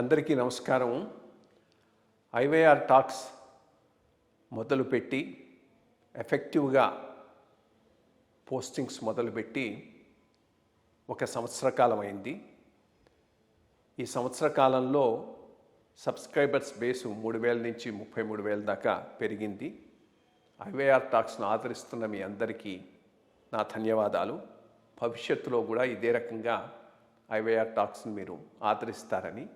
అందరికీ నమస్కారం. IYR talks మొదలుపెట్టి ఎఫెక్టివ్గా పోస్టింగ్స్ మొదలుపెట్టి ఒక సంవత్సర కాలం అయింది. ఈ సంవత్సర కాలంలో సబ్స్క్రైబర్స్ బేసు 3,000 నుంచి 33,000 దాకా పెరిగింది. ఐవైఆర్ టాక్స్ను ఆదరిస్తున్న మీ అందరికీ నా ధన్యవాదాలు. భవిష్యత్తులో కూడా ఇదే రకంగా ఐవైఆర్ టాక్స్ని మీరు ఆదరిస్తారని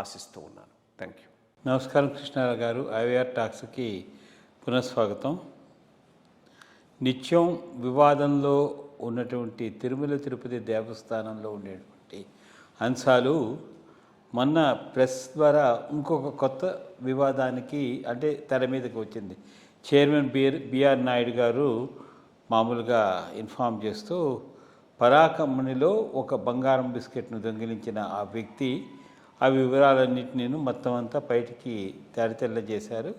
ఆశిస్తూ ఉన్నాను. Thank you. నమస్కారం కృష్ణారావు గారు. ఐవైఆర్ టాక్స్కి పునఃస్వాగతం. నిత్యం వివాదంలో ఉన్నటువంటి తిరుమల తిరుపతి దేవస్థానంలో ఉండేటువంటి అంశాలు మొన్న ప్రెస్ ద్వారా ఇంకొక కొత్త వివాదానికి అంటే తెర మీదకి వచ్చింది. చైర్మన్ బిఆర్ నాయుడు గారు మామూలుగా ఇన్ఫామ్ చేస్తూ పరాకమ్మనిలో ఒక బంగారం బిస్కెట్ను దొంగిలించిన ఆ వ్యక్తి ఆ వివరాలన్నింటినీ మొత్తం అంతా బయటికి తెరతెల్ల చేశారు.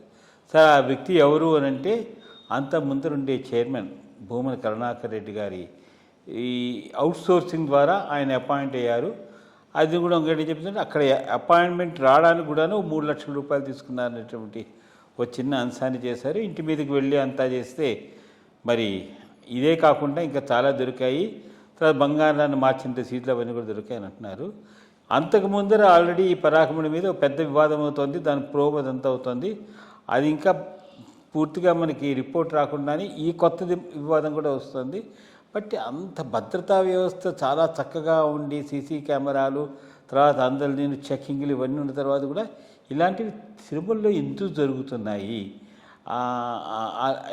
సార్, ఆ వ్యక్తి ఎవరు అని అంటే అంత ముందరుండే చైర్మన్ భూమన కరుణాకర్ రెడ్డి గారి ఈ అవుట్సోర్సింగ్ ద్వారా ఆయన అపాయింట్ అయ్యారు. అది కూడా ఇంకోటి చెప్తుంటే అక్కడ అపాయింట్మెంట్ రావడానికి కూడాను 3 లక్షల రూపాయలు తీసుకున్నారనేటువంటి ఒక చిన్న అంశాన్ని చేశారు. ఇంటి మీదకి వెళ్ళి అంతా చేస్తే మరి ఇదే కాకుండా ఇంకా చాలా దొరికాయి. తర్వాత బంగారాన్ని మార్చిన రసీదులు అవన్నీ కూడా దొరికాయని అంటున్నారు. అంతకు ముందర ఆల్రెడీ ఈ పరాకముడి మీద పెద్ద వివాదం అవుతుంది. దాని ప్రోబ్ అదంతా అవుతుంది. అది ఇంకా పూర్తిగా మనకి రిపోర్ట్ రాకుండానే ఈ కొత్త వివాదం కూడా వస్తుంది. బట్ అంత భద్రతా వ్యవస్థ చాలా చక్కగా ఉండి సీసీ కెమెరాలు తర్వాత అందరి చెక్కింగ్లు ఇవన్నీ ఉన్న తర్వాత కూడా ఇలాంటివి తిరుమలలో ఎందుకు జరుగుతున్నాయి?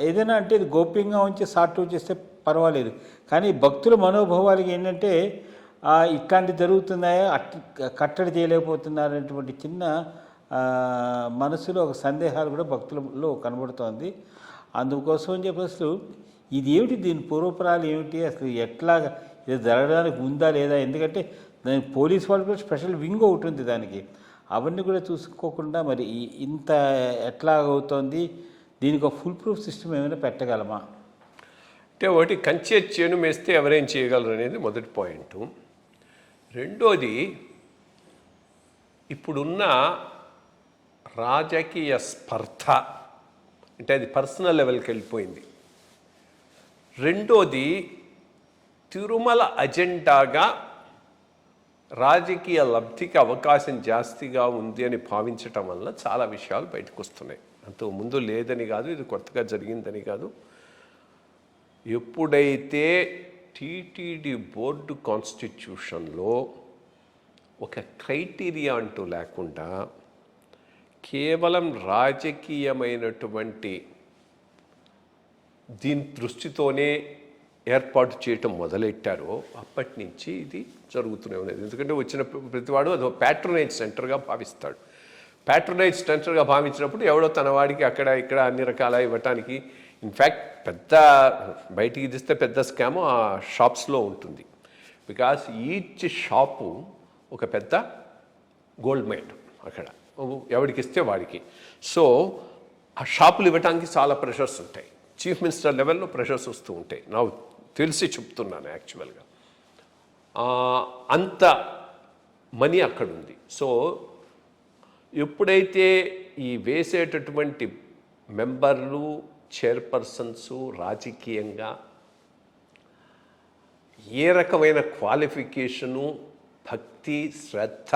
ఏదైనా అంటే ఇది గోప్యంగా ఉంచి సార్ట్ అవుట్ చేస్తే పర్వాలేదు, కానీ భక్తుల మనోభావాలకి ఏంటంటే ఇట్లాంటివి జరుగుతున్నాయా, కట్టడి చేయలేకపోతున్నారనేటువంటి చిన్న మనసులో ఒక సందేహాలు కూడా భక్తులలో కనబడుతోంది. అందుకోసం అని చెప్పి అసలు ఇది ఏమిటి, దీని పూర్వపరాలు ఏమిటి, అసలు ఎట్లా ఇది జరగడానికి ఉందా లేదా? ఎందుకంటే దానికి పోలీస్ వాళ్ళు కూడా స్పెషల్ వింగ్ ఒకటి ఉంది దానికి. అవన్నీ కూడా చూసుకోకుండా మరి ఇంత ఎట్లా అవుతోంది? దీనికి ఒక ఫుల్ ప్రూఫ్ సిస్టమ్ ఏమైనా పెట్టగలమా? అంటే ఒకటి, కంచె చేను మేస్తే ఎవరేం చేయగలరు అనేది మొదటి పాయింట్. రెండోది, ఇప్పుడున్న రాజకీయ స్పర్ధ అంటే అది పర్సనల్ లెవెల్కి వెళ్ళిపోయింది. రెండోది, తిరుమల అజెండాగా రాజకీయ లబ్ధికి అవకాశం జాస్తిగా ఉంది అని భావించటం వల్ల చాలా విషయాలు బయటకు వస్తున్నాయి. అంతకు ముందు లేదని కాదు, ఇది కొత్తగా జరిగిందని కాదు. ఎప్పుడైతే టీటీడీ బోర్డు కాన్స్టిట్యూషన్లో ఒక క్రైటీరియా అంటూ లేకుండా కేవలం రాజకీయమైనటువంటి దీని దృష్టితోనే ఏర్పాటు చేయటం మొదలెట్టారో అప్పటి నుంచి ఇది జరుగుతూనే ఉన్నది. ఎందుకంటే వచ్చిన ప్రతివాడు అదో ప్యాట్రనైజ్ సెంటర్గా భావిస్తాడు. ప్యాట్రనైజ్ సెంటర్గా భావించినప్పుడు ఎవడో తన వాడికి అక్కడ ఇక్కడ అన్ని రకాల ఇవ్వటానికి, ఇన్ఫ్యాక్ట్ పెద్ద బయటికి తీస్తే పెద్ద స్కామ్ ఆ షాప్స్లో ఉంటుంది. బికాస్ ఈచ్ షాపు ఒక పెద్ద గోల్డ్ మైన్ అక్కడ ఎవరికి ఇస్తే వాడికి. సో ఆ షాపులు ఇవ్వటానికి చాలా ప్రెషర్స్ ఉంటాయి. చీఫ్ మినిస్టర్ లెవెల్లో ప్రెషర్స్ వస్తూ ఉంటాయి. నాకు తెలిసి చెప్తున్నాను యాక్చువల్గా. అంత మనీ అక్కడ ఉంది. సో ఎప్పుడైతే ఈ వేసేటటువంటి మెంబర్లు చైర్పర్సన్స్ రాజకీయంగా ఏ రకమైన క్వాలిఫికేషను, భక్తి, శ్రద్ధ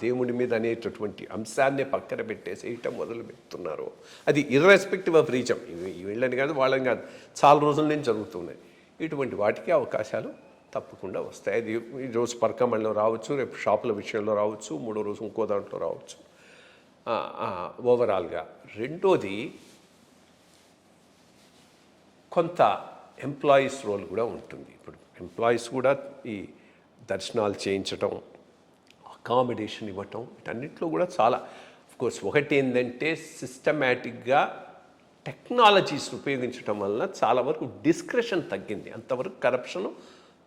దేవుడి మీద అనేటటువంటి అంశాన్ని పక్కన పెట్టేసేయటం మొదలు పెడుతున్నారో, అది ఇర్రెస్పెక్టివ్ ఆఫ్ రీజన్, వీళ్ళని కాదు వాళ్ళని కాదు, చాలా రోజుల నుంచి జరుగుతున్నాయి. ఇటువంటి వాటికి అవకాశాలు తప్పకుండా వస్తాయి. అది ఈరోజు పరకమణిలో రావచ్చు, రేపు షాపుల విషయంలో రావచ్చు, మూడో రోజు ఇంకో దాంట్లో రావచ్చు. ఓవరాల్గా రెండోది, కొంత ఎంప్లాయీస్ రోల్ కూడా ఉంటుంది. ఇప్పుడు ఎంప్లాయీస్ కూడా ఈ దర్శనాలు చేయించటం, అకామిడేషన్ ఇవ్వటం, వీటన్నిటిలో కూడా చాలా కోర్స్ ఒకటి ఏంటంటే సిస్టమేటిక్గా టెక్నాలజీస్ ఉపయోగించడం వలన చాలా వరకు డిస్క్రిషన్ తగ్గింది. అంతవరకు కరప్షన్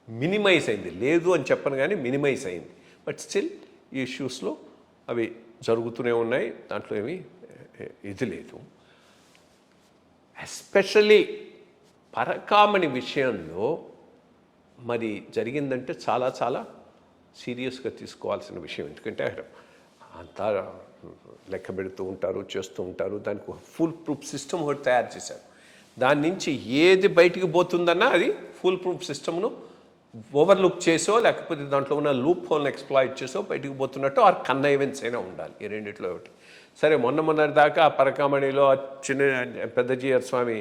మినిమైజ్ అయింది, లేదు అని చెప్పను కానీ మినిమైజ్ అయింది. బట్ స్టిల్ ఈ ఇష్యూస్లో అవి జరుగుతూనే ఉన్నాయి, దాంట్లో ఏమీ ఇది లేదు. ఎస్పెషల్లీ పరకామణి విషయంలో మరి జరిగిందంటే చాలా చాలా సీరియస్గా తీసుకోవాల్సిన విషయం. ఎందుకంటే అంతా లెక్క పెడుతూ ఉంటారు, చేస్తూ ఉంటారు. దానికి ఫుల్ ప్రూఫ్ సిస్టమ్ ఒకటి తయారు చేశారు. దాని నుంచి ఏది బయటికి పోతుందన్నా అది ఫుల్ ప్రూఫ్ సిస్టమ్ను ఓవర్లుక్ చేసో లేకపోతే దాంట్లో ఉన్న లూప్ హోల్ని ఎక్స్ప్లాయిట్ చేసో బయటికి పోతున్నట్టు ఆర్ కన్నైవెన్స్ అయినా ఉండాలి. ఈ రెండిట్లో ఒకటి. సరే మొన్న దాకా పరకామణిలో చిన్న పెద్దజీయర్ స్వామి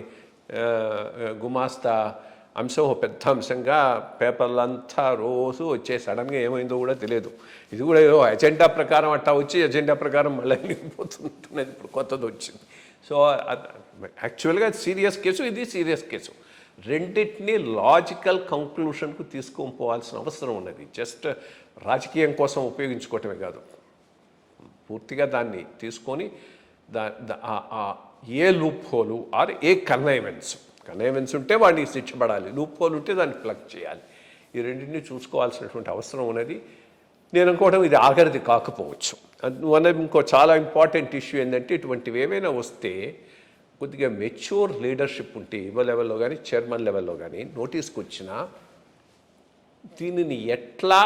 గుమాస్తా అంశం ఒక పెద్ద అంశంగా పేపర్లంతా రోజు వచ్చే సడన్గా ఏమైందో కూడా తెలియదు. ఇది కూడా ఏదో ఎజెండా ప్రకారం అట్టా వచ్చి ఎజెండా ప్రకారం మళ్ళీ వెళ్ళిపోతున్నట్టున్నది. ఇప్పుడు కొత్తది వచ్చింది. సో యాక్చువల్గా సీరియస్ కేసు, ఇది సీరియస్ కేసు. రెండింటినీ లాజికల్ కంక్లూషన్కు తీసుకొని పోవాల్సిన అవసరం ఉన్నది. జస్ట్ రాజకీయం కోసం ఉపయోగించుకోవటమే కాదు, పూర్తిగా దాన్ని తీసుకొని ఏ లూప్ హోలు ఆర్ ఏ కన్నైవెన్స్ ఉంటే వాడిని శిక్షపడాలి, లూప్ హోల్ ఉంటే దాన్ని ప్లగ్ చేయాలి. ఈ రెండింటినీ చూసుకోవాల్సినటువంటి అవసరం ఉన్నది. నేను అనుకోవడం ఇది ఆఖరిది కాకపోవచ్చు. అందువల్ల ఇంకో చాలా ఇంపార్టెంట్ ఇష్యూ ఏంటంటే ఇటువంటివి ఏమైనా వస్తే కొద్దిగా మెచ్యూర్ లీడర్షిప్ ఉంటే ఇవ్వ లెవెల్లో కానీ చైర్మన్ లెవెల్లో కానీ నోటీస్కి వచ్చినా దీనిని ఎట్లా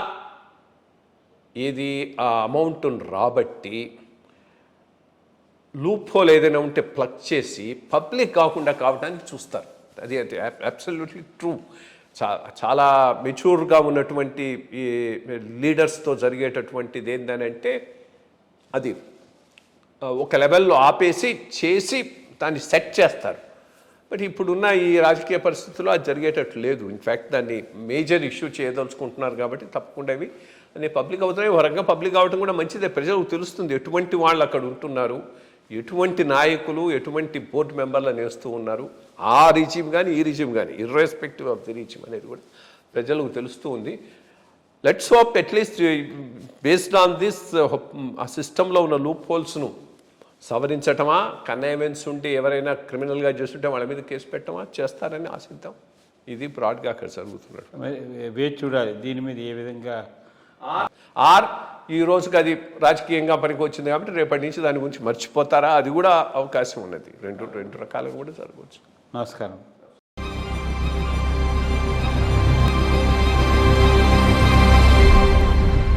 ఏది ఆ అమౌంట్ను రాబట్టి లూప్ హోల్ ఏదైనా ఉంటే ప్లగ్ చేసి పబ్లిక్ కాకుండా కావడానికి చూస్తారు. అది అబ్సల్యూట్లీ ట్రూ. చాలా మెచ్యూర్గా ఉన్నటువంటి ఈ లీడర్స్తో జరిగేటటువంటిది ఏంటంటే అది ఒక లెవెల్లో ఆపేసి చేసి దాన్ని సెట్ చేస్తారు. బట్ ఇప్పుడున్న ఈ రాజకీయ పరిస్థితుల్లో అది జరిగేటట్లు లేదు. ఇన్ఫ్యాక్ట్ దాన్ని మేజర్ ఇష్యూ చేయదలుచుకుంటున్నారు కాబట్టి తప్పకుండా ఇవి అనే పబ్లిక్ అవుతున్నాయి. ఒక రకంగా పబ్లిక్ అవడం కూడా మంచిదే. ప్రజలకు తెలుస్తుంది ఎటువంటి వాళ్ళు అక్కడ ఉంటున్నారు, ఎటువంటి నాయకులు, ఎటువంటి బోర్డు మెంబర్లు నేస్తూ ఉన్నారు. ఆ రిజిమ్ కానీ ఈ రిజిమ్ కానీ ఇర్రెస్పెక్టివ్ ఆఫ్ ది రిజిమ్ అనేది కూడా ప్రజలకు తెలుస్తూ ఉంది. Let's hope at least based on this ఆ సిస్టంలో ఉన్న లూప్ హోల్స్ను సవరించటమా, కన్నైవెన్స్ ఉంటే ఎవరైనా క్రిమినల్గా చేస్తుంటే వాళ్ళ మీద కేసు పెట్టమా చేస్తారని ఆశిద్దాం. ఇది బ్రాడ్గా అక్కడ జరుగుతున్నట్టు వేచి చూడాలి దీని మీద ఏ విధంగా. ఆర్ ఈ రోజుకి అది రాజకీయంగా పనికి వచ్చింది కాబట్టి రేపటి నుంచి దాని గురించి మర్చిపోతారా, అది కూడా అవకాశం ఉన్నది. రెండు రకాలుగా కూడా జరగవచ్చు. నమస్కారం.